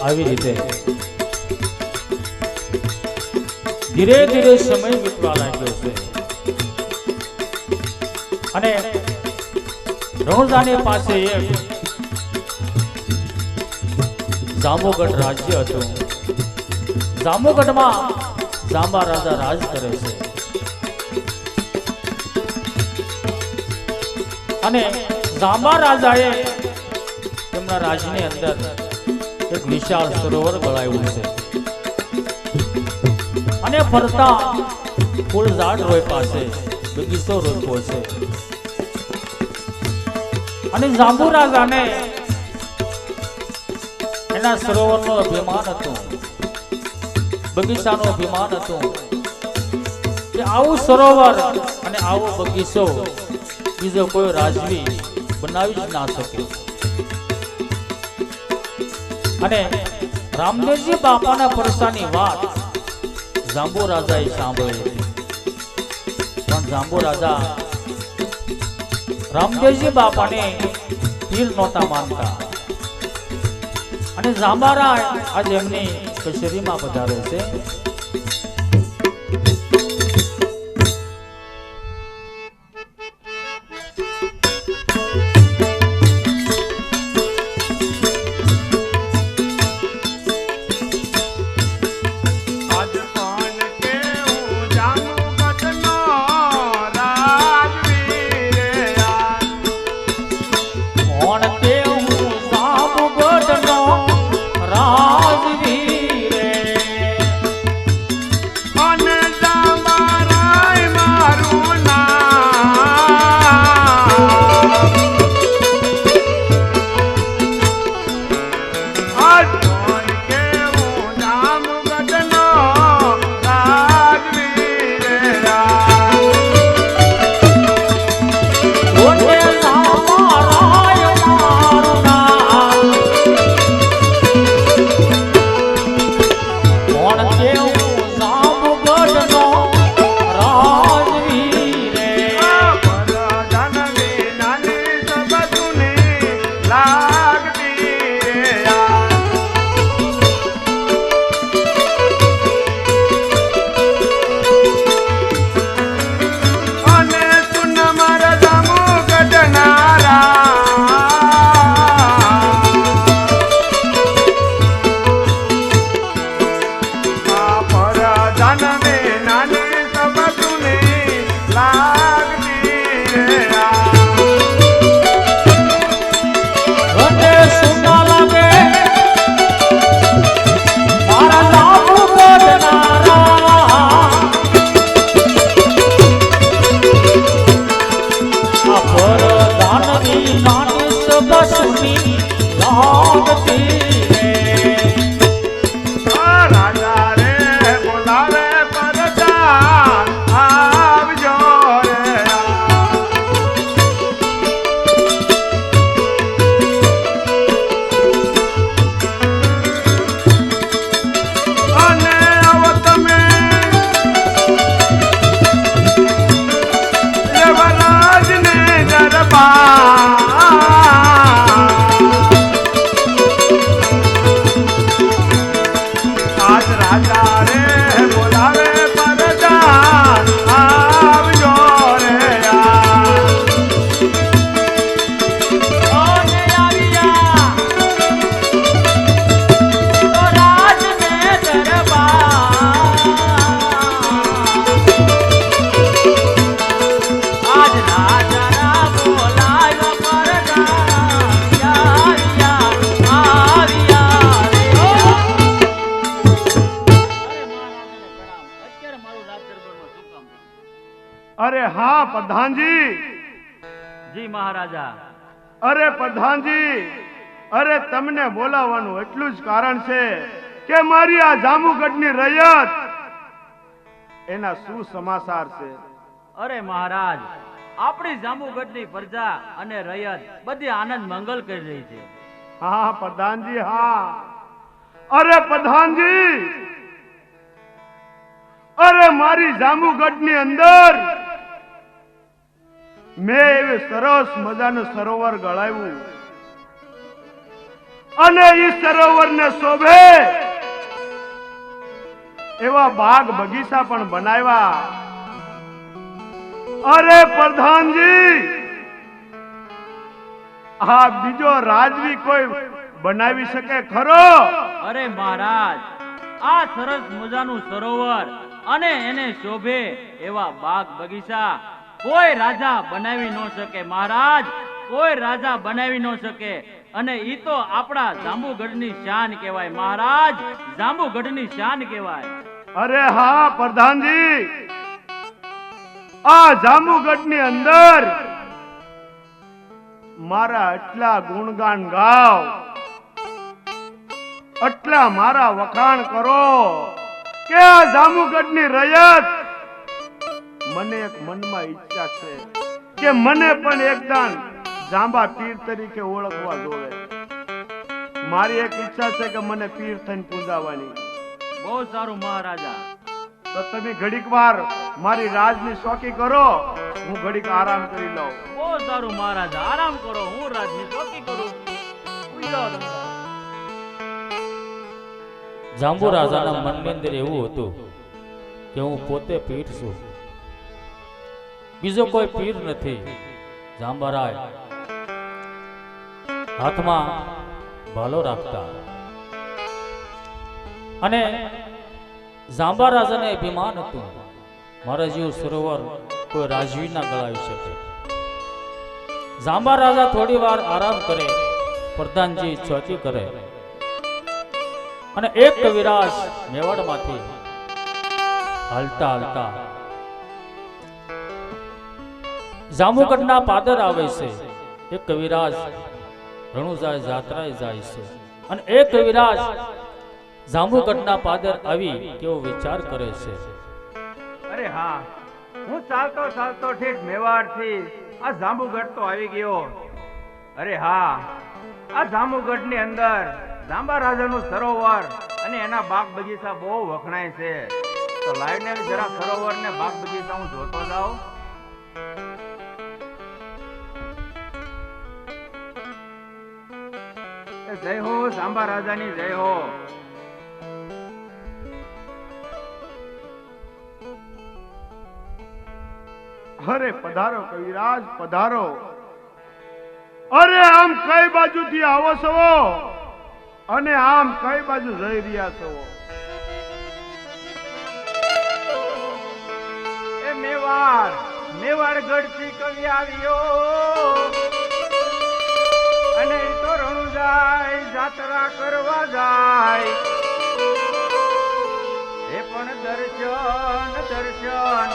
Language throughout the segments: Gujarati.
આવી રીતે ધીરે ધીરે સમય વીતવા લાગ્યો છે અને રણુજાની પાસે એક જાંબુગઢ રાજ્ય હતું. જાંબુગઢમાં જાંબા રાજા રાજ કરે છે અને જાંબા રાજાએ તેમના રાજની અંદર એક વિશાળ સરોવર ગળાવ્યું છે અને ફરતા ફૂલ ઝાડ રોપ્યા છે, બગીચો રોપ્યો છે અને જાંબુ રાજાને એના સરોવરનો અભિમાન હતું, બગીચાનો અભિમાન હતું કે આવું સરોવર અને આવો બગીચો બીજો કોઈ રાજવી બનાવી જ ના શકે. અને રામદેવજી બાપાના પરસાની વાત જાંબુ રાજાએ સાંભળી પણ જાંબુ રાજા રામદેવજી બાપાને પીર નહોતા માનતા અને જાંબારા આજે એમની કચેરીમાં પધારે છે. अरे हाँ प्रधान जी। जी महाराजा। अरे प्रधान जी, अरे तमने बोलावानुं એટલું જ કારણ છે કે મારી આ જાંબુગઢની રયત એના શું સમાચાર છે? અરે મહારાજ, આપણી જાંબુગઢની પ્રજા અને રયત બધી આનંદ મંગલ કરી રહી છે. हाँ प्रधान जी हाँ। अरे प्रधान जी, अरे मारी जांबुगढ़नी अंदर मैं एवे सरस मजाનું સરોવર ગળાવ્યું અને ઈ સરોવરને શોભે એવા બાગ બગીચા પણ બનાવ્યા. અરે પ્રધાનજી, આ બીજો રાજવી કોઈ બનાવી શકે ખરો? અરે મહારાજ, આ સરસ મજાનું સરોવર અને એને શોભે એવા બાગ બગીચા કોઈ રાજા બનાવી ન શકે મહારાજ, કોઈ રાજા બનાવી ન શકે. અને ઈ તો આપણા જાંબુગઢની શાન કહેવાય મહારાજ, જાંબુગઢની શાન કહેવાય. અરે હા પ્રધાનજી, આ જાંબુગઢની અંદર મારા આટલા ગુણગાન ગાવ, આટલા મારા વખાણ કરો કે આ જાંબુગઢની રયત મને એક મનમાં ઈચ્છા છે કે મને પણ એકદાન જાંબા પીર તરીકે ઓળખવા જોવે. મારી એક ઈચ્છા છે કે મને પીર થઈને પૂજાવાની. બહુ સારું મહારાજા. તો તમે ઘડીક વાર મારી રાજની શોકી કરો, હું ઘડીક આરામ કરી લઉં. બહુ સારું મહારાજા, આરામ કરો, હું રાજની ચોકી કરું. સુઈ જાઓ તમે. જાંબુ રાજાના મનની અંદર એવું હતું કે હું પોતે પીર છું, બીજો કોઈ પીર નથી. જાંબારાય હાથમાં ભાલો રાખતા અને જાંબા રાજાને અભિમાન હતું, મારા જેવું સરોવર કોઈ રાજવી ના ગળાવી શકે. જાંબા રાજા થોડી વાર આરામ કરે, પ્રધાનજી ચોકી કરે અને એક કવિરાજ મેવાડમાંથી હાલતા હાલતા જાંબુગઢના પાદર આવે છે. એક કવિરાજ રણુજા જાત્રાએ જાય છે અને એક કવિરાજ જાંબુગઢના પાદર આવી કેવો વિચાર કરે છે. અરે હા, હું ચાલતો ચાલતો ઠેઠ મેવાડથી આ જાંબુગઢ તો આવી ગયો. અરે હા, આ જાંબુગઢની અંદર જાંબા રાજાનું સરોવર અને એના બાગ બગીચા બહુ વખણાય છે. તો લાવીને જરા સરોવર ને બાગ બગીચા હું જોતો જાઉં. જય હો જાંબા રાજાની જય હો. અરે પધારો કવિરાજ, પધારો. અરે આમ કઈ બાજુથી આવો છો અને આમ કઈ બાજુ જઈ રહ્યા છો? એ મેવાડગઢ થી કવિ આવ્યો અને ઈ તો રણુજાય જાત્રા કરવા જાય. એ પણ દર્શન દર્શન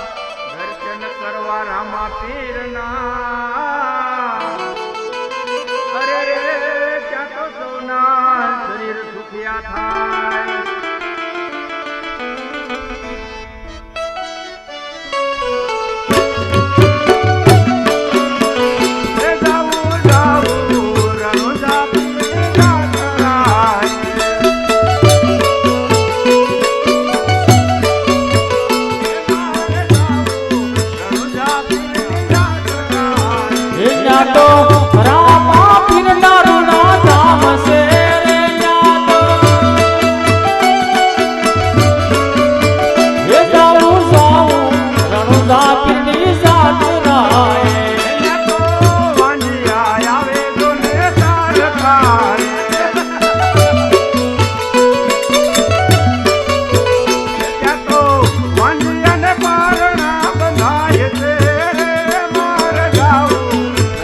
દર્શન કરવા રામા પીરના. અરે રે, ત્યાં તો સૌના શરીર સુખિયા થાય.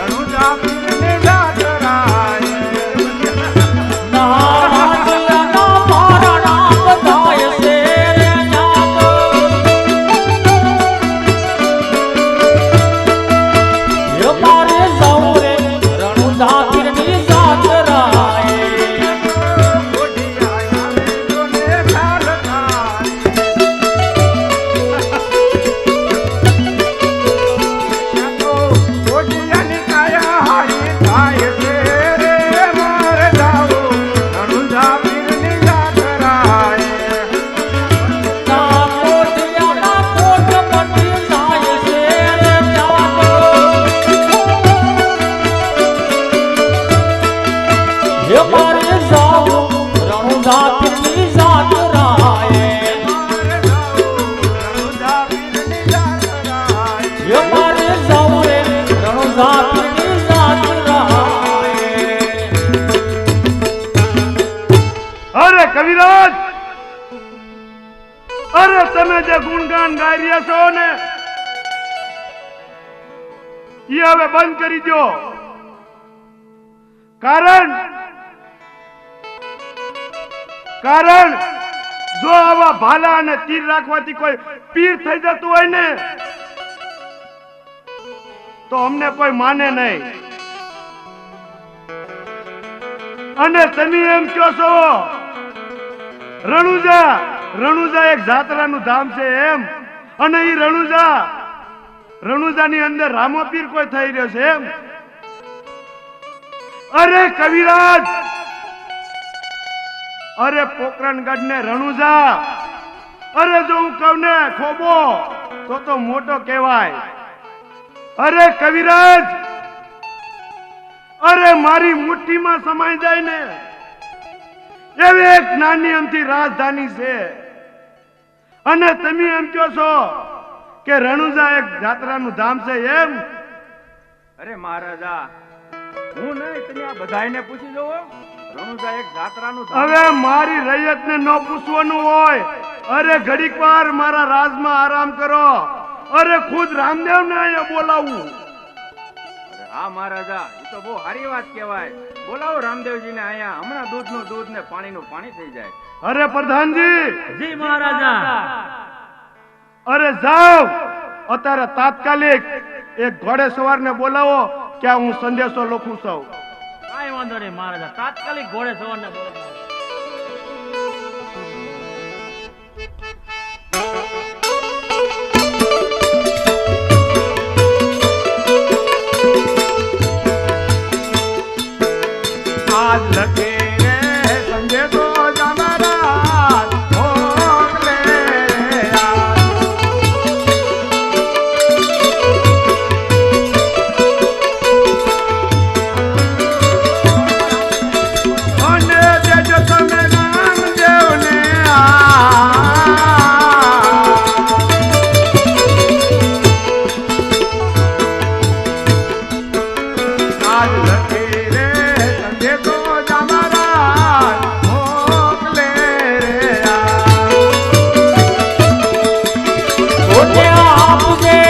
રણુજા રણુજા પીડી જાતરા અરે કવિરાજ, અરે તમે જે ગુણગાન ગાઈ રહ્યા છો ને એ હવે બંધ કરી દો. કારણ જો આવા ભાલા અને તીર રાખવાથી કોઈ પીર થઈ જતું હોય ને તો અમને કોઈ માને નહીં. અને તમે એમ કહો છો રણુજા એક જાત્રાનું ધામ છે એમ, અને એ રણુજાની અંદર રામોપીર કોઈ થઈ રહ્યો છે એમ. અરે કવિરાજ, અરે પોકરણગઢ ને રણુજા, અરે જો હું કહું ને ખોબો તો મોટો કહેવાય. અરે કવિરાજ, અરે મારી મુઠ્ઠીમાં સમાઈ જાય ને એવી એક નાની અમથી રાજધાની છે, અને તમે એમ કહો છો કે રણુજા એક જાત્રાનું ધામ છે એમ. અરે મહારાજા, હું નહીં, તમે આ બધાયને પૂછી જોવો. રણુજા એક જાત્રાનું ધામ. હવે મારી રૈયતને ન પૂછવાનું હોય. અરે ઘડીક વાર મારા રાજમાં આરામ કરો. અરે ખુદ રામદેવને અહીંયા બોલાવું. અરે હા મહારાજા, એ તો બહુ સારી વાત કહેવાય. બોલાવો રામદેવજીને અહીંયા. હમણાં દૂધનું દૂધ ને પાણીનું પાણી થઈ જાય. અરે પ્રધાનજી, જી મહારાજા. અરે જાઓ અત્યારે તાત્કાલિક એક ઘોડેસવારને બોલાવો કે હું સંદેશો લખું છું. કાંઈ વાંધો નહીં મહારાજા, તાત્કાલિક ઘોડે સવારને બોલાવો. આજ લખે રે સંદેશો જમારા મોકલે અને દેજો તમે રામદેવને આજ લખે રે સંદેશો જમારા મોકલે બોલે આપજે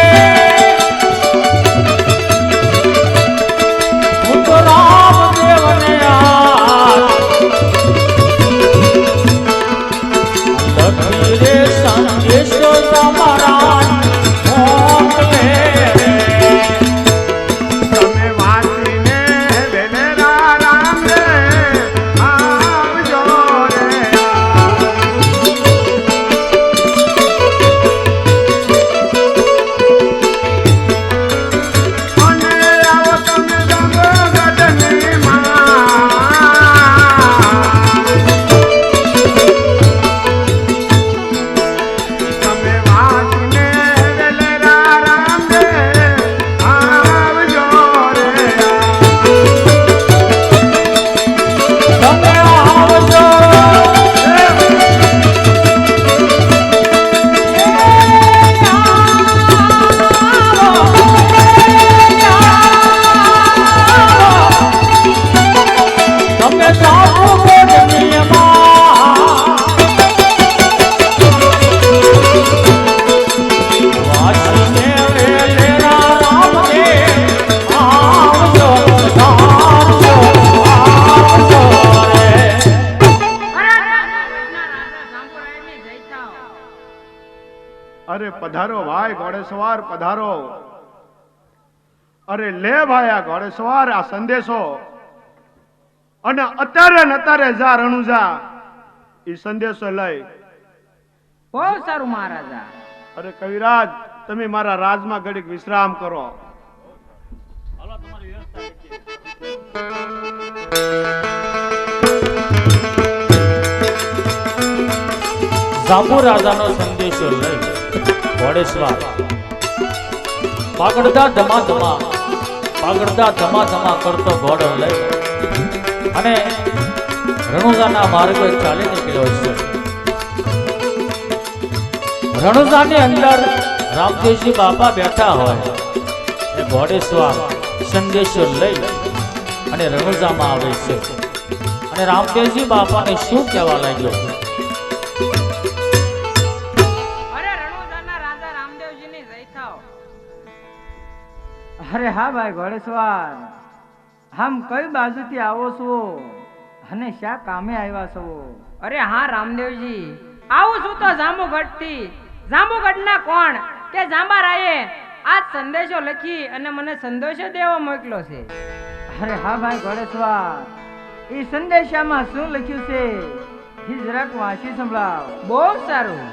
હું તો રામદેવને લખી રે સંદેશો તમારા મોકલે તમે વાંચીને વેલેરા રામદેવ આવજો રે. અને આવો તમે જામગઢની તમે વાંચીને વેલેરા રામદેવ આવજો રે. તમે આવજો તમે જામુગઢની વાસીને વેલેરા રામદેવ આવજો રે. અરે પધારો ભાઈ ઘોડેસવાર, પધારો. અરે લે ભાઈ આ ઘોડેસવાર આ સંદેશો, અને અત્યારે ને અત્યારે જા રણુજા ઈ સંદેશો લઈ. બહુ સારું મહારાજા. અરે કવિરાજ, તમે મારા રાજમાં ઘડીક વિશ્રામ કરો. હાલો તમારી વ્યવસ્થા કરીએ. જાંબુ રાજાનો સંદેશો લઈ ઘોડેસવાર પાગડતા ધમા કરતો ઘોડો લઈ અને રણુજાના માર્ગે ચાલી નીકળ્યો છે. રણુજાની અંદર રામદેવજી બાપા બેઠા હોય એ ઘોડેસવાર સંદેશો લઈ અને રણુજામાં આવે છે અને રામદેવજી બાપાને શું કહેવા લાગ્યો? અરે રણુજાના રાજા રામદેવજીની જય થાઓ. અરે હા ભાઈ ઘોડેસવાર, આમ કઈ બાજુથી આવો છો અને શા કામે આવ્યા છો? અરે હા રામદેવજી, આવું છું તો જાંબુગઢથી. જાંબુગઢના કોણ કે જાંબારાયે આ સંદેશો લખી અને મને સંદેશો દેવા મોકલ્યો છે. અરે હા ભાઈ ઘોડેસવાર, એ સંદેશામાં શું લખ્યું છે એ જરાક વાંચી સંભળાવ. બહુ સારું.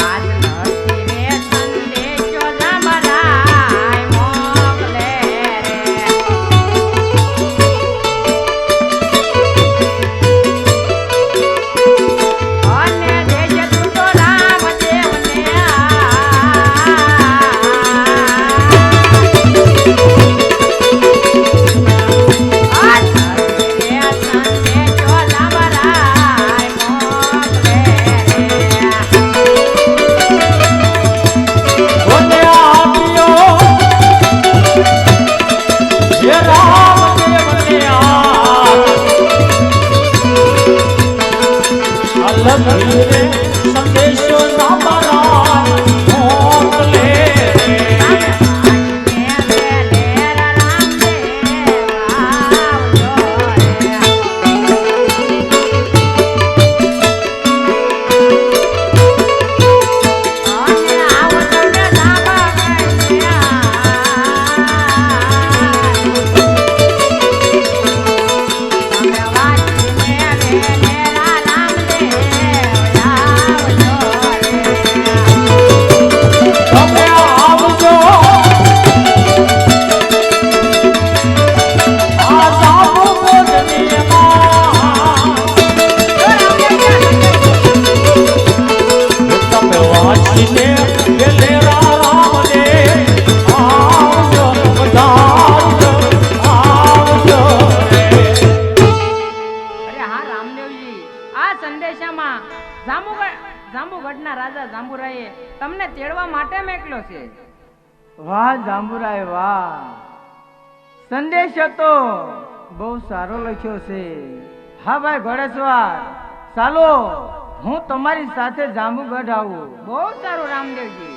આજ લખી રે સંદેશો જાંબારાય મોકલે રે. અને દેજે તું તો રામદેવને સંદેશો જાંબારાય મોકલે જાંબુગઢના રાજા જાંબુરાયે તમને તેડવા માટે મોકલ્યો છે. વાહ જાંબુરાય વાહ, સંદેશો તો બહુ સારો લખ્યો છે. હા ભાઈ ઘોડેસવાર, ચાલો હું તમારી સાથે જાંબુગઢ આવું. બહુ સારું રામદેવજી.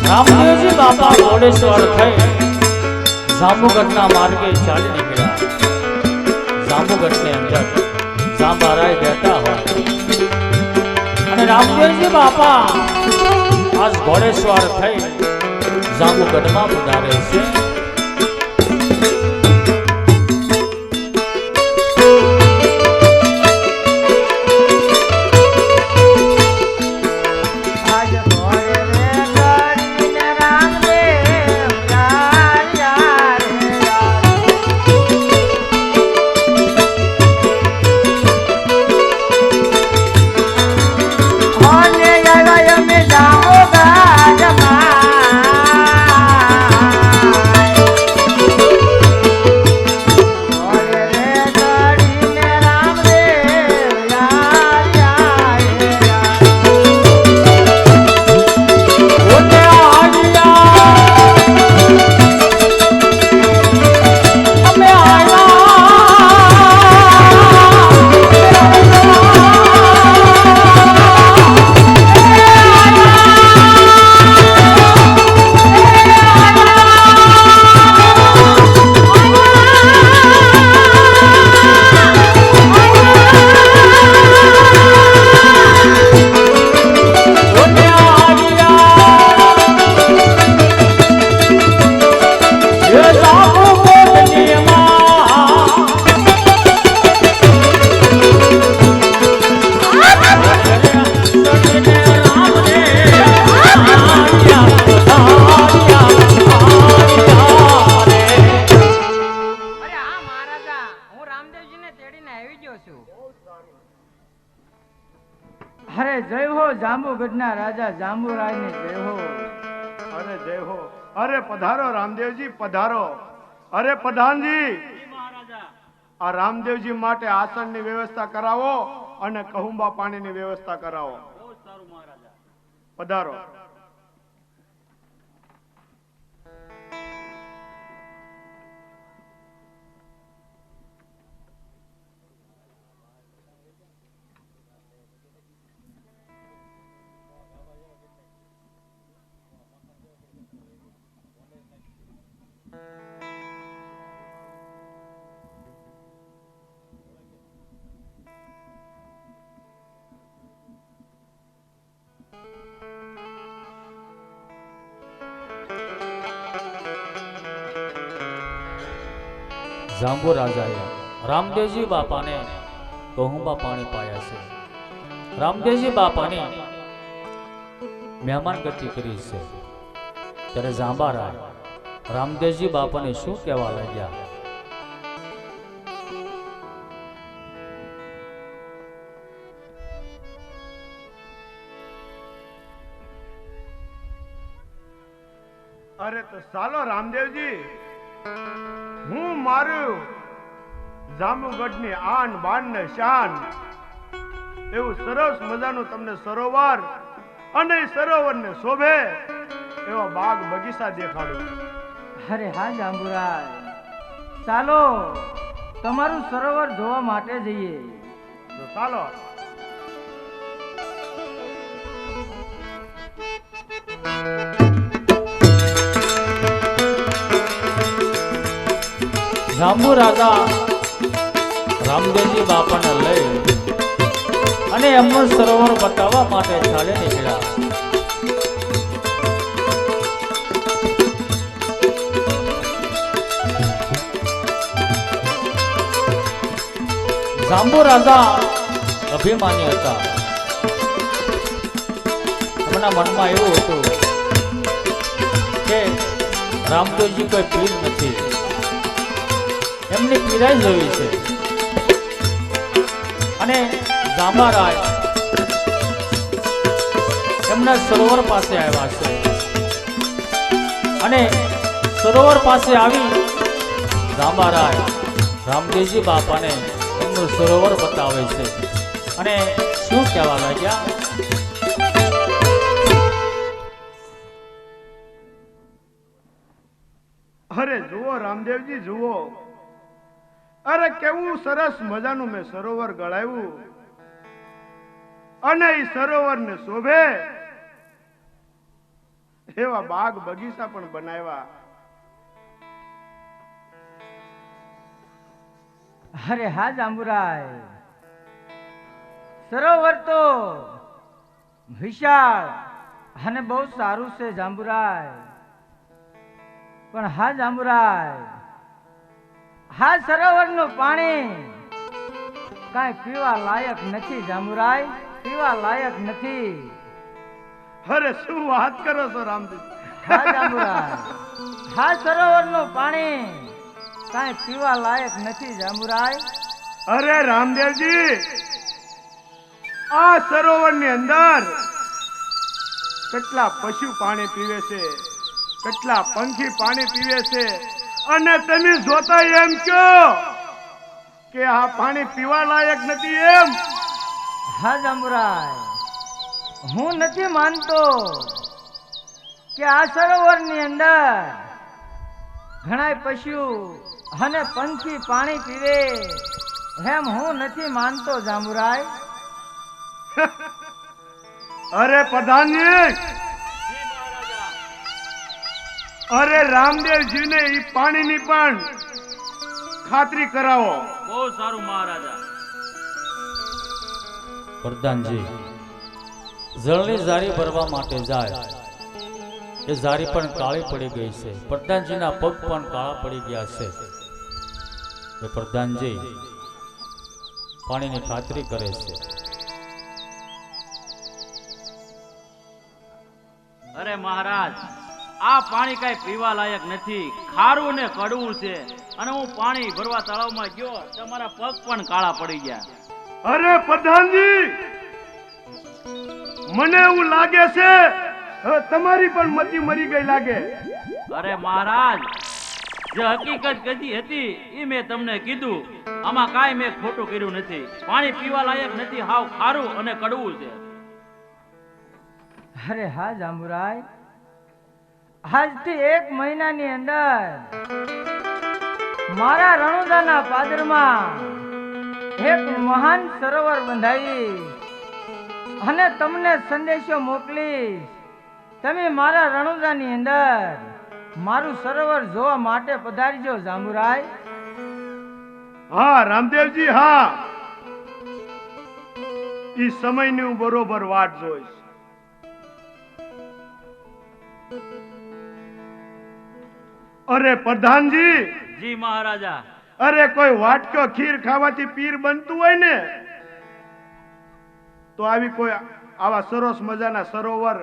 રામદેવજી બાપા ઘોડેસવાર થઈ જાંબુગઢના માર્ગે ચાલી નીકળ્યા. જાંબુગઢની અંદર જાંબારાય બેઠા હોય અને રામદેવજી બાપા આજ ઘોડેસવાર થઈ જાંબુગઢમાં પધારે છે. અમે જાંબુગઢમાં આવી ગયો છું. અરે જય હો જાંબુગઢના રાજા જાંબુરાયને જય હો. અરે જય હો. અરે પધારો રામદેવજી, પધારો. અરે પ્રધાનજી, મહારાજા આ રામદેવજી માટે આસનની વ્યવસ્થા કરાવો અને કહુંબા પાણીની વ્યવસ્થા કરાવો. બહુ સારું મહારાજા. પધારો. જાંબુ રાજાએ રામદેવજી બાપાને કહુંબા પાણી પાયા છે. રામદેવજી બાપાની મહેમાન ગતિ કરી છે. ત્યારે જાંબારાય રામદેવજી બાપાને શું કહેવા લાગ્યા? અરે તો ચાલો રામદેવજી, હું મારું જાંબુગઢની આન બાન ને શાન એવું સરસ મજાનું તમને સરોવર અને એ સરોવરને શોભે એવા બાગ બગીચા દેખાડું. અરે હા જાંબુરાય, ચાલો તમારું સરોવર જોવા માટે જઈએ. તો ચાલો. જાંબુ રાજા રામદેવજી બાપાને લઈ અને એમનું સરોવર બતાવવા માટે ચાલે નીકળ્યા. જાંબુ રાજા અભિમાની હતા. એમના મનમાં એવું હતું કે રામદેવજી કોઈ પીર નથી, એમની પીરાઈ જોઈ છે. અને જાંબારાય એમના સરોવર પાસે આવ્યા છે અને સરોવર પાસે આવી જાંબારાય રામદેવજી બાપાને એમનું સરોવર બતાવે છે અને શું કહેવા લાગ્યા? અરે જુઓ રામદેવજી, જુઓ. અરે કેવું સરસ મજાનું મેં સરોવર ગળાવ્યું અને એ સરોવરને શોભે એવા બાગ બગીચા પણ બનાવ્યા. અરે હા જાંબુરાય, સરોવર તો વિશાળ અને બહુ સારું છે જાંબુરાય. પણ હા જાંબુરાય, હા સરોવરનું પાણી કાંઈ પીવા લાયક નથી જાંબુરાય, પીવા લાયક નથી. અરે શું વાત કરો છો રામદેવ? હા જાંબુરાય, હા સરોવરનું પાણી કાંઈ પીવા લાયક નથી જાંબુરાય. અરે રામદેવજી, આ સરોવરની અંદર કેટલા પશુ પાણી પીવે છે, કેટલા પંખી પાણી પીવે છે, અને તમે જોતા એમ કહો કે આ પાણી પીવા લાયક નથી એમ? હા જાંબુરાય, હું નથી માનતો કે આ સરોવરની અંદર ઘણા પશુ અને પંખી પાણી પીવે એમ હું નથી માનતો જાંબુરાય. અરે પ્રધાનજી, અરે રામદેવજીને ઈ પાણીની પણ ખાતરી કરાવો. બહુ સારું મહારાજા. પ્રધાનજી જળની જારી ભરવા માટે જાય, એ જારી પણ કાળી પડી ગઈ છે. પ્રધાનજીના પગ પણ કાળા પડી ગયા છે. એ પ્રધાનજી પાણીની ખાતરી કરે છે. અરે મહારાજ, આ પાણી કઈ પીવા લાયક નથી, ખારું ને કડવું છે. અને હું પાણી ભરવા તળાવમાં ગયો તો મારા પગ પણ કાળા પડી ગયા. અરે પ્રધાનજી, મને એવું લાગે છે હવે તમારી પણ મતી મરી ગઈ લાગે. અરે મહારાજ, જે હકીકત કદી હતી એ મેં તમને કીધું. આમાં કાંઈ મેં ખોટું કર્યું નથી. પાણી પીવા લાયક નથી, હાવ ખારું અને કડવું છે. અરે હા જાંબુરાય, આજથી 1 મહિનાની અંદર મારા રણુદાના પાદરમાં એક મહાન સરોવર બંધાવીશ અને તમને સંદેશો મોકલીશ. તમે મારા રણુદાની અંદર મારું સરોવર જોવા માટે પધારજો જાંબુરાય. હા રામદેવજી, હા, ઈ સમયની હું બરોબર વાટ જોઈશ. અરે પ્રધાનજી, જી મહારાજા. અરે કોઈ વાટકો ખીર ખાવાથી પીર બનતું હોય ને તો આવી કોઈ આવા સરસ મજાના સરોવર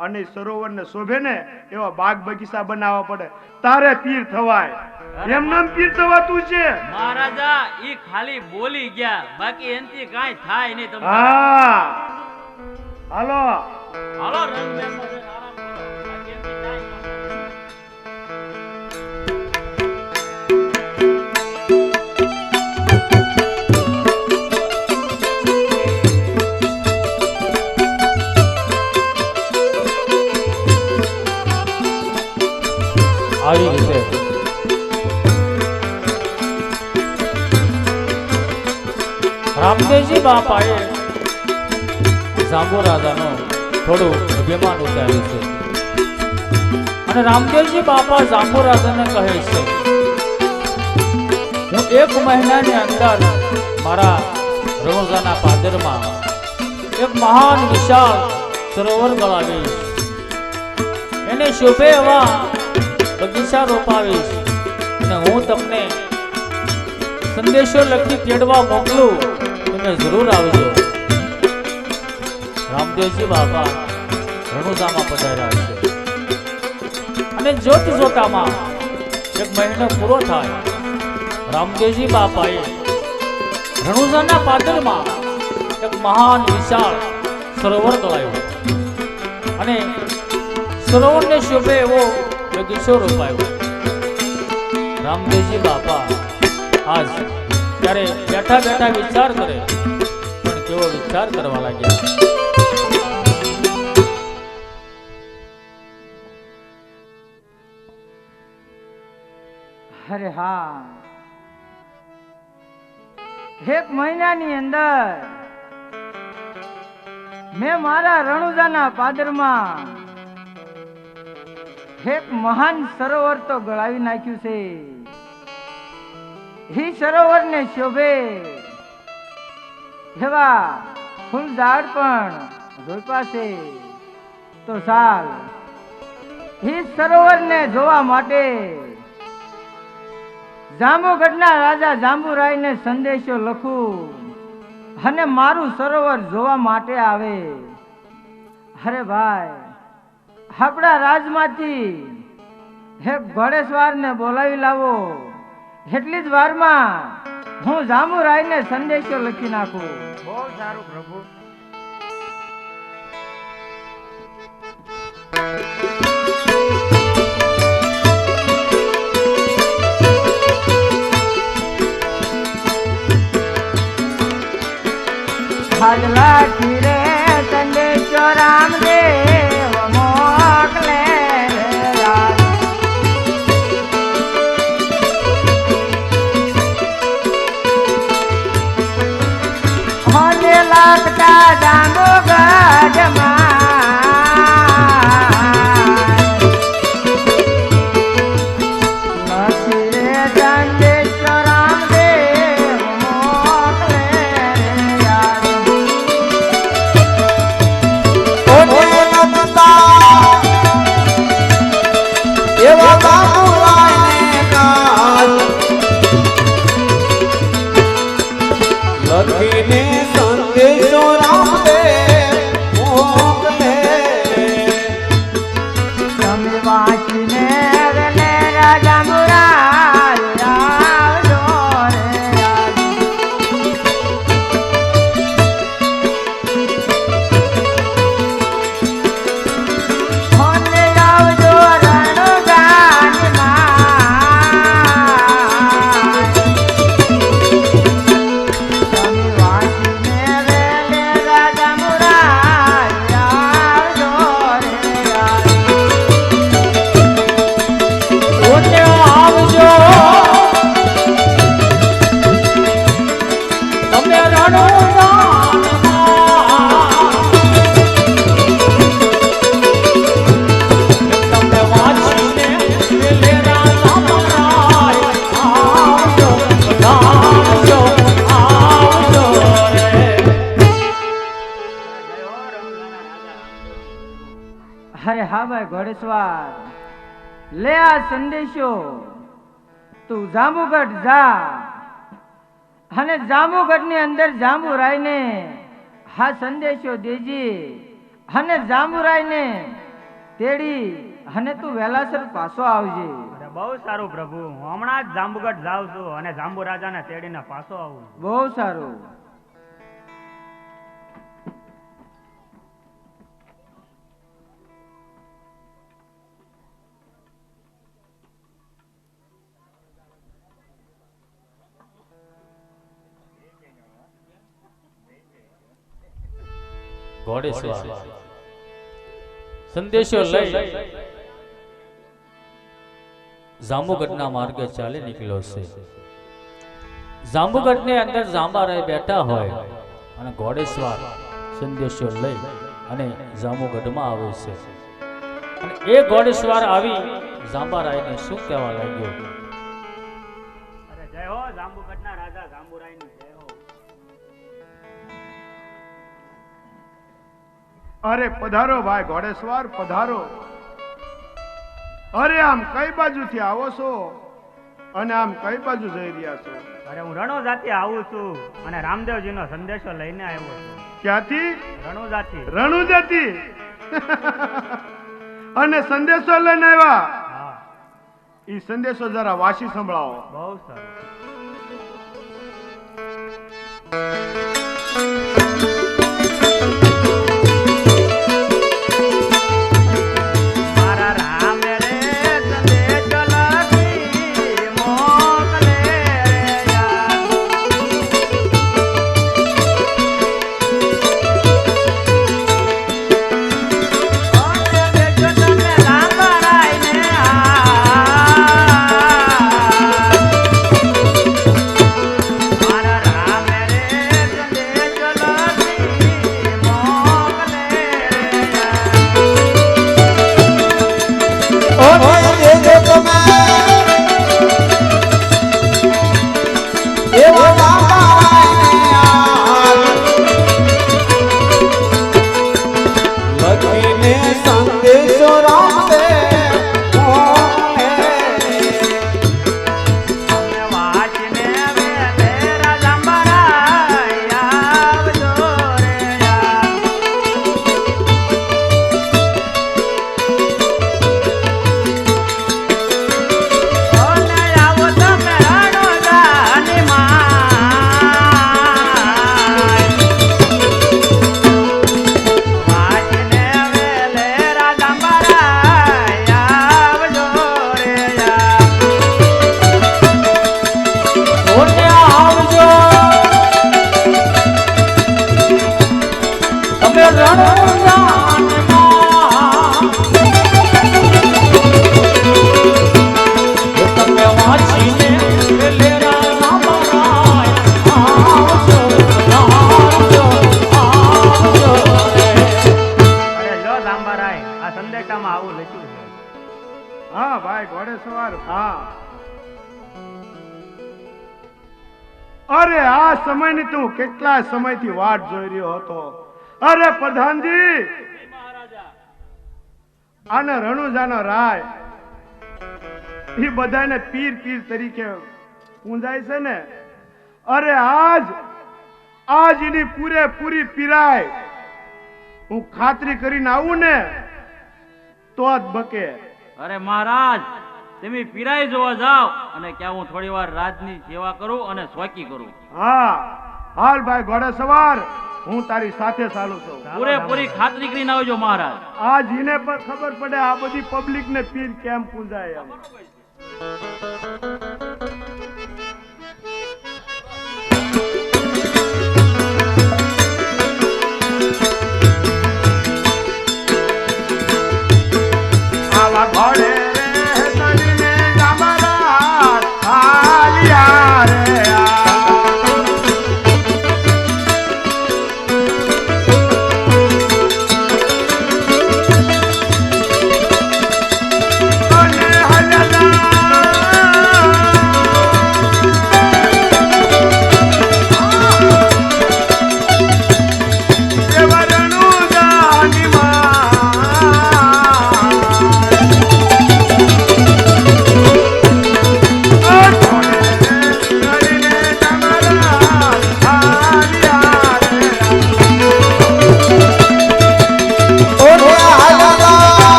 અને સરોવરને શોભે ને એવા બાગ બગીચા બનાવવા પડે, તારે પીર થવાય. એમ નામ પીર થવાતું છે? મહારાજા, ઈ ખાલી બોલી ગયા, બાકી એનથી કાંઈ થાય નહીં. તમને હા, હાલો. હાલો રંગબેરમાં જઈને આરામ કરો. બાકી એનથી કાંઈ ન થાય. આવી રીતે રામદેવજી બાપાએ જાંબુ રાજાનો થોડું અભિમાન ઉતાર્યું છે અને રામદેવજી બાપા જાંબુ રાજાને કહે છે, હું 1 મહિનાની અંદર મારા રણુજાના પાદરમાં એક મહાન વિશાળ સરોવર ગળાવીશ, એને શોભે એવા બગીચા રોપાવીશ અને હું તમને સંદેશો લખી તેડવા મોકલું, તમે જરૂર આવજો. રામદેવજી બાપા રણુજામાં પધાર્યા છે અને જોત જોતામાં 1 મહિનો પૂરો થાય. રામદેવજી બાપાએ રણુજાના પાદરમાં એક મહાન વિશાળ સરોવર ગળાવ્યું અને સરોવરને શોભે એવો બગીચો રોપાયો. રામદેવજી બાપા આજ ત્યારે બેઠા બેઠા વિચાર કરે, પણ કેવો વિચાર કરવા લાગ્યા. અરે હા, 1 મહિનાની અંદર મેં મારા રણુજાના પાદરમાં એક મહાન સરોવર તો ગળાવી નાખ્યું છે. ઈ સરોવરને શોભે એવા ફૂલ ઝાડ પણ રોપ્યા છે. તો ચાલ ઈ સરોવરને જોવા માટે જાંબુગઢના રાજા જાંબુરાયને સંદેશો લખું અને મારું સરોવર જોવા માટે આવે. અરે ભાઈ, આપણા રાજમાંથી એક ઘોડેસવારને બોલાવી લાવો, એટલી જ વારમાં હું જાંબુરાયને સંદેશો લખી નાખું. બહુ સારું પ્રભુ. હાજલા ખીરે સંદેશો રામદેવ મોકલે રાજ. હોજે લાગતા જાંબુગઢમાં લખી રે સંદેશો રામદેવ મોકલે રાજ. એવા બાપુરાયને કાજ લખીને સંદેશો રામદેવ મોકલે. તમે વાંચીને વેલે રાજા મુરાયા અરે હા ભાઈ ઘોડેશ્વર, લે આ સંદેશો, તું જાંબુગઢ જા અને જાંબુગઢ ની અંદર જાંબુરાય ને હા સંદેશો દેજે અને જાંબુરાય ને તેડી અને તું વેલાસર પાછો આવજે. અરે બહુ સારું પ્રભુ, હું હમણાં જ જાંબુગઢ જાઉં છું અને જાંબુ રાજાને તેડીને પાછો આવું. બહુ સારું. ઘોડેશ્વર સંદેશો લઈ જાંબુગઢના માર્ગે ચાલી નીકળ્યો છે. જાંબુગઢની અંદર જાંબારાય બેઠા હોય અને ઘોડેશ્વર સંદેશો લઈ અને જાંબુગઢમાં આવે છે. અને એ ઘોડેશ્વર આવી જાંબારાયને શું કહેવા લાગ્યો? અરે જય હો જાંબુગઢના રાજા જાંબુરાયની જય હો. અરે પધારો ભાઈ ઘોડેશ્વર, પધારો. અરે આમ કઈ બાજુથી આવો છો અને આમ કઈ બાજુ જઈ રહ્યા છો? અરે હું રણોજાથી આવું છું અને રામદેવજીનો સંદેશો લઈને આવ્યો છું. ક્યાંથી? રણોજાથી. રણુજાથી? અને સંદેશો લઈને આવ્યા? હા. ઈ સંદેશો જરા વાંચી સંભળાવો. બહુ સારું. હા ભાઈ ઘોડેશ્વર, હા. અરે આ સમયની તું કેટલા સમયથી વાટ જોઈ રહ્યો હતો. અરે પ્રધાનજી, આને રણુજાનો રાય એ બધાને પીર પીર તરીકે પૂંજાય છે ને. અરે આજ એની પૂરેપૂરી પીરાય હું ખાતરી કરીને આવું ને તો જ બકે. અરે મહારાજ, તમે પીરાઈ જોવા જાઓ અને ક્યાં હું થોડી વાર રાજની સેવા કરું અને સ્વાકી કરું. હા હાલ ભાઈ ઘોડેસવાર, હું તારી સાથે ચાલું છું. પૂરેપૂરી ખાતરી કરીને આવજો મહારાજ. આજ એને પણ ખબર પડે આ બધી પબ્લિક ને પીર કેમ પૂજાય એમ. આવા ઘોડે રે તડીને જાંબારા હાલિયા રે આ.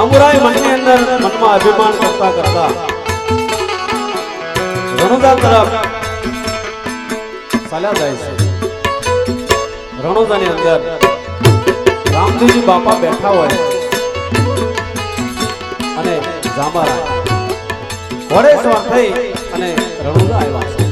જાંબુરાય મનની અંદર મનમાં અભિમાન કરતા કરતા રણુજા તરફ ચાલ્યા જાય છે. રણુજાની અંદર રામદેવજી બાપા બેઠા હોય અને જાંબારાય ઘોડે સવાર થઈ અને રણુજા આવ્યા છે.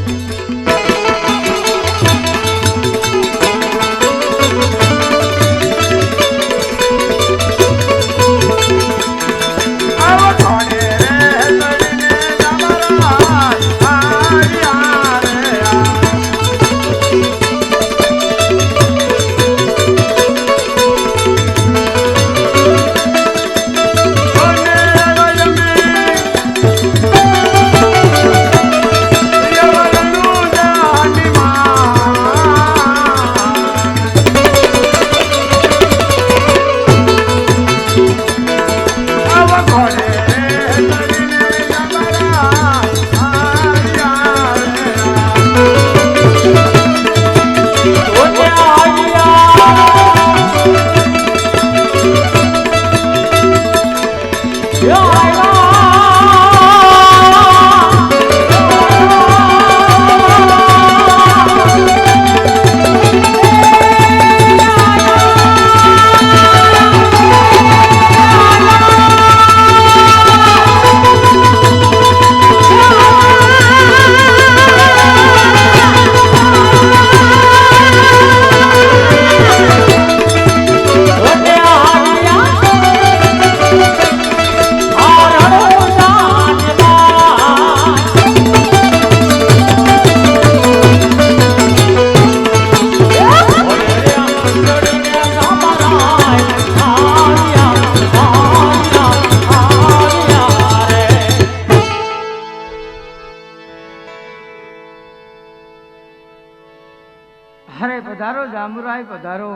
અરે પધારો જાંબુરાય પધારો.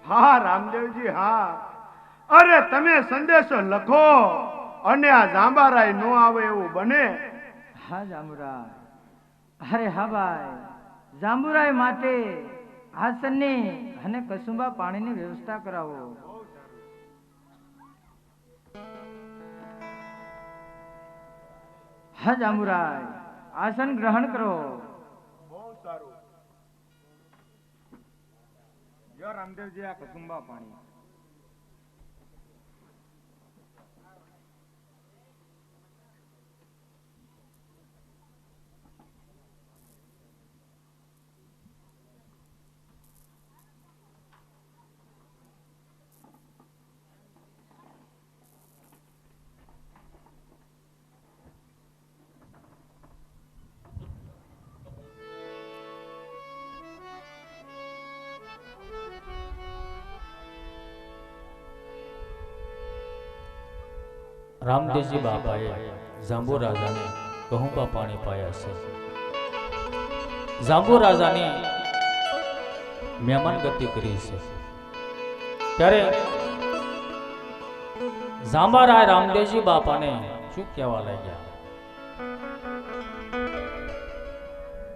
હા રામદેવજી હા. અરે તમે સંદેશો લખો અને આ જાંબારાય નો આવે એવું બને. હા જાંબુરાય. અરે હા ભાઈ, જાંબુરાય માટે આસનની અને કસુંબા પાણીની વ્યવસ્થા કરાવો. હા જાંબુરાય, આસન ગ્રહણ કરો. રામદેવજી આ કસુંબા પાણી. રામદેવજી બાપાએ જાંબુ રાજાને કહુંબા પાણી પાયા છે. જાંબુ રાજાની મહેમાન ગતિ કરી છે. ત્યારે જાંબારાય રામદેવજી બાપાને શું કહેવા લાગ્યા?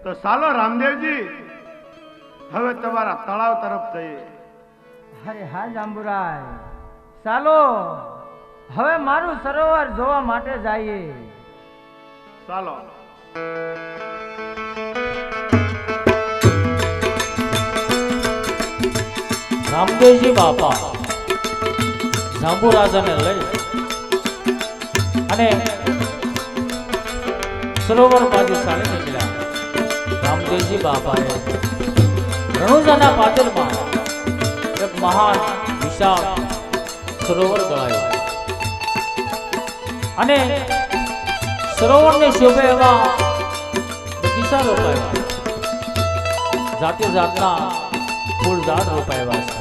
તો ચાલો રામદેવજી હવે તમારા તળાવ તરફ જઈએ. અરે હા જાંબુરાય, ચાલો હવે મારું સરોવર જોવા માટે જઈએ. ચાલો. રામદેવજી બાપા જાંબુ રાજાને લઈ અને સરોવર બાજુ ચાલી નીકળ્યા. રામદેવજી બાપાએ રણુજાના પાદરમાં એક મહાન વિશાળ સરોવર ગળાયું અને સરોવરને શોભે એવા બગીચા રોપાયા. જાતે જાતના ફૂલ ઝાડ રોપાયા છે.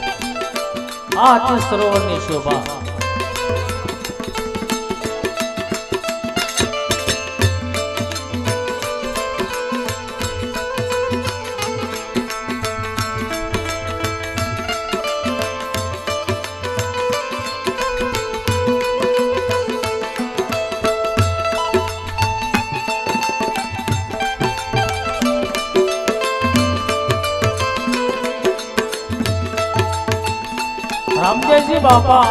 આ હતી સરોવરની શોભા. રામદેવજી બાપા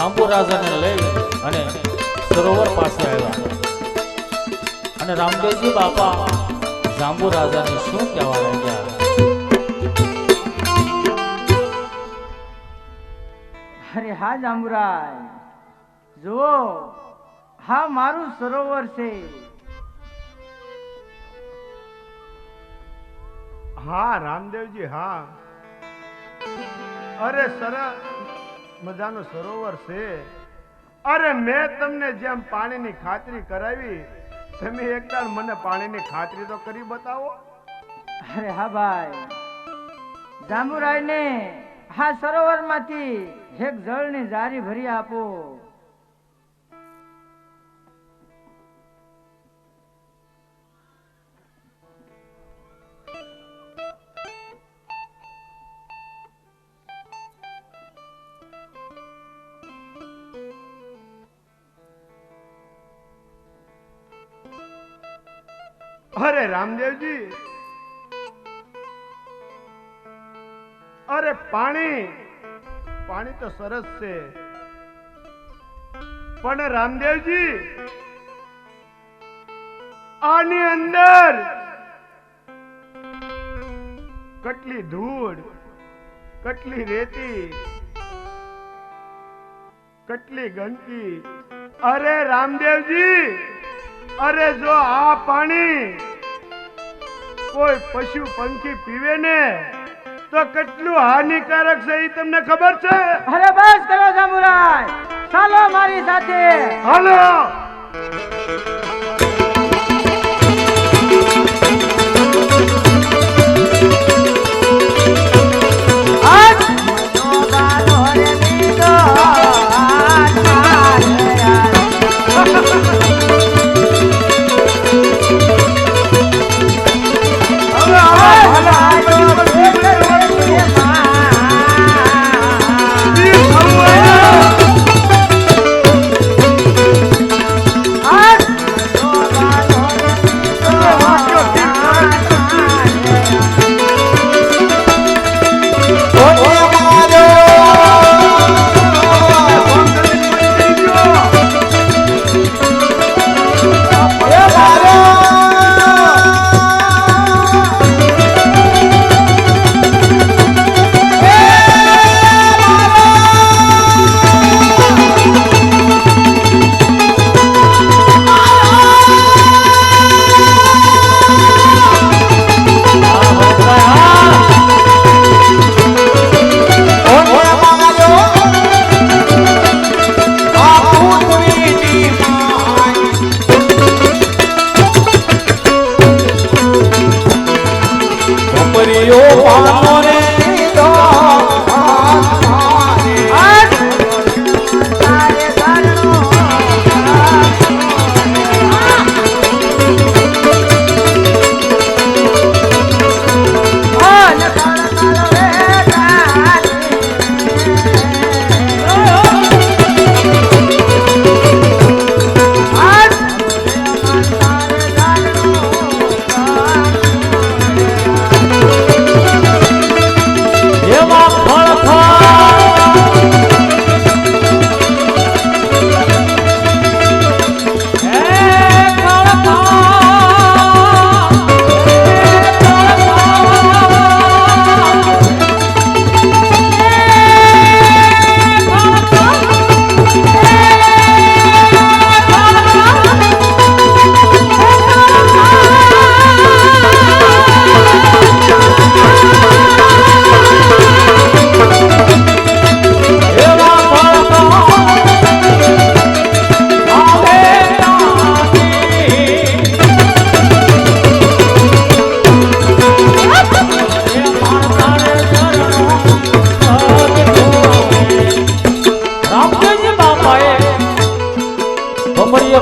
જાંબુ રાજાને લઈ અને સરોવર પાસે આવ્યા અને રામદેવજી બાપા જાંબુ રાજાને શું કહેવા લાગ્યા? અરે હા જાંબુરાય, જુઓ હા મારું સરોવર છે. હા રામદેવજી, હા. અરે સરસ મજાનો સરોવર છે. અરે મેં તમને જેમ પાણીની ખાતરી કરાવી, તમે એકવાર મને પાણીની ખાતરી તો કરી બતાવો. અરે હા ભાઈ, જાંબુરાય ને હા સરોવર માંથી એક જળની જારી ભરી આપો. અરે રામદેવજી, અરે પાણી પાણી તો સરસ છે, પણ રામદેવજી આની અંદર કેટલી ધૂળ, કેટલી રેતી, કેટલી ગંદકી. અરે રામદેવજી, અરે જો આ પાણી કોઈ પશુ પંખી પીવે ને તો કેટલું હાનિકારક છે, એ તમને ખબર છે? અરે બસ કરો જાંબુરાય, ચાલો મારી સાથે. હાલો.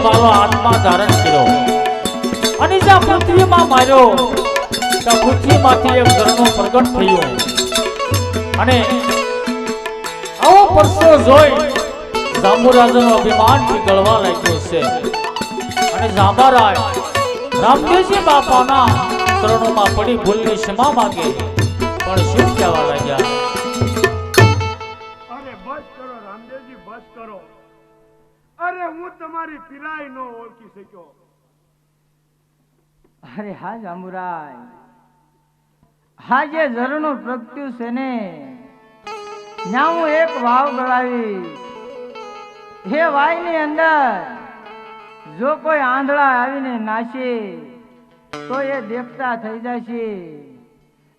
મારો આત્મા ધારણ કર્યો અને જ્યાં પૃથ્વીમાં માર્યો ત્યાં પૃથ્વીમાંથી એક ઝરણો પ્રગટ થયો અને આવો પરસો જોઈ જાંબુરાજાનું અભિમાન પીગળવા લાગ્યું છે અને જાંબારાય રામદેવજી બાપાના ચરણોમાં પડી ભૂલની ક્ષમા માંગે પણ શું કહેવા લાગ્યા? અરે બસ કરો રામદેવ. રામદેવજી બસ કરો. અરે હું તમારી પીરાઈ નો ઓળખી શક્યો. અરે હા જાંબુરાય, હા જે ઝરણું પ્રગટ્યું છે ને ત્યાં હું એક વાવ ગળાવીશ. હે વાયની અંદર જો કોઈ આંધળા આવીને નાશે તો એ દેખતા થઈ જશે.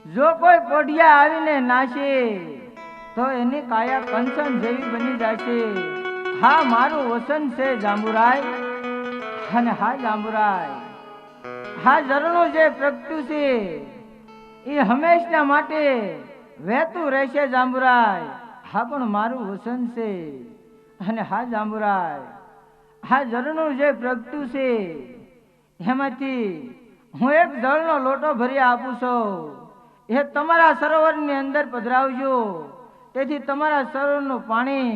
જો કોઈ પોઢિયા આવીને નાશે તો એની કાયા કંચન જેવી બની જશે. હા મારું વસન છે જાંબુરાય. અને હા જાંબુરાય, હા ઝરણું જે પ્રગટ્યું છે એ હંમેશના માટે વહેતું રહેશે જાંબુરાય. હા પણ મારું વસન છે. અને હા જાંબુરાય, હા ઝરણું જે પ્રગટ્યું છે એમાંથી હું એક જળનો લોટો ભરી આપું છું. એ તમારા સરોવરની અંદર પધરાવજો. તેથી તમારા સરોવરનું પાણી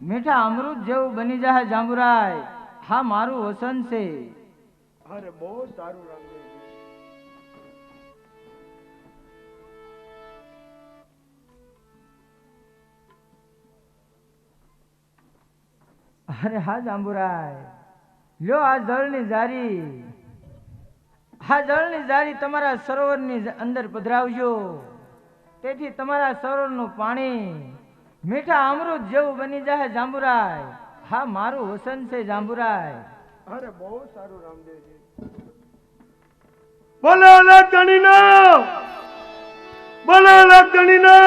મીઠા અમૃત જેવું બની જાય જાંબુરાય. હા મારું વસન છે. અરે બહુ સારું રામદેવજી. અરે હા જાંબુરાય, લ્યો આ જળની જારી. આ જળની જારી તમારા સરોવરની અંદર પધરાવજો. તેથી તમારા સરોવરનું પાણી મીઠા અમૃત જેવું બની જાય જાંબુરાય. હા મારું વસન છે જાંબુરાય. અરે બહુ સારું રામદેવજી. બોલો લખણીનો, બોલો લખણીનો.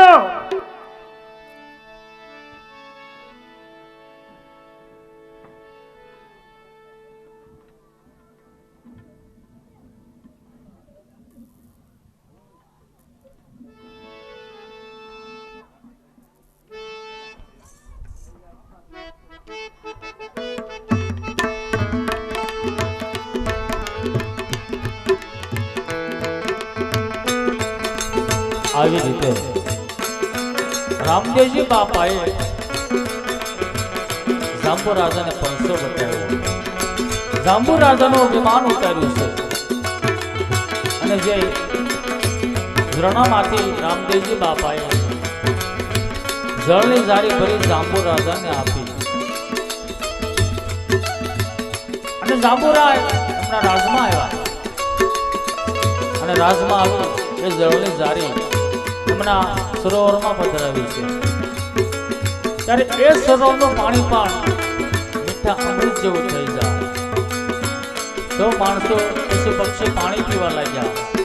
આવી રીતે રામદેવજી બાપાએ જાંબુ રાજાને પંસો બતાવ્યો. જાંબુ રાજાનું વિમાન ઉતાર્યું છે અને જે ઝરણામાંથી રામદેવજી બાપાએ જળની જારી ભરી જાંબુ રાજાને આપી. અને જાંબુરાય એમના રાજમાં આવ્યા અને રાજમાં આવી એ જળની જારી એમના સરોવરમાં પધરાવી છે. ત્યારે એ સરોવરનું પાણી પણ મીઠા અમૃત જેવું થઈ જાય. સૌ માણસો પશુ પક્ષી પાણી પીવા લાગ્યા.